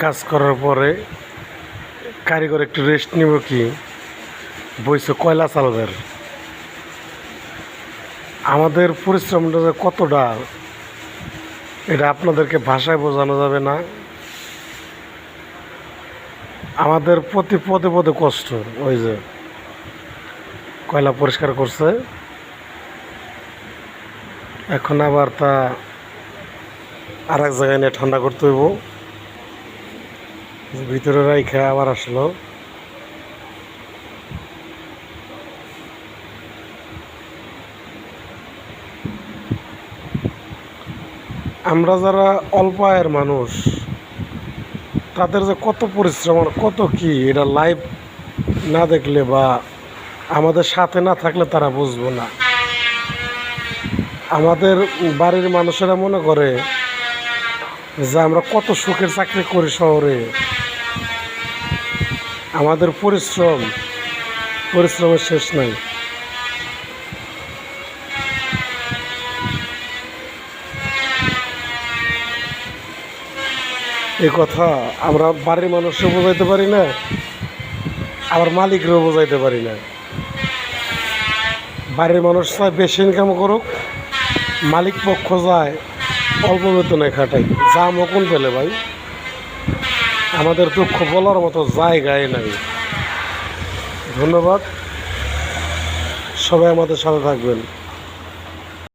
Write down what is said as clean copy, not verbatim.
কাজ করার পরে কারিগর একটু রেস্ট নিব কি বইছে কয়লা চালবের। আমাদের পরিশ্রমটা যে কতটা এটা আপনাদেরকে ভাষায় বোঝানো যাবে না। আমাদের প্রতি পদে পদে কষ্ট। ওই যে কয়লা পরিষ্কার করছে, এখন আবার তা আর এক জায়গায় নিয়ে ঠান্ডা করতে হইব। ভিতরে রাইখা আবার আসলো। আমরা যারা অল্প আয়ের মানুষ তাদের যে কত পরিশ্রম আর কত কি এটা লাইভ না দেখলে বা আমাদের সাথে না থাকলে তারা বুঝবো না। আমাদের বাড়ির মানুষেরা মনে করে যে আমরা কত সুখের চাকরি করি শহরে, আমাদের পরিশ্রমের শেষ নাই। এই কথা আমরা বাড়ির মানুষও বোঝাইতে পারি না, আবার মালিকরাও বোঝাইতে পারি না। বাড়ির মানুষ চায় বেশি ইনকাম করুক, মালিক পক্ষ যায় অল্প বেতনে খাটাই। যা মকন পেলে ভাই, আমাদের দুঃখ বলার মতো জায়গায় নাই। ধন্যবাদ, সবাই আমাদের সাথে থাকবেন।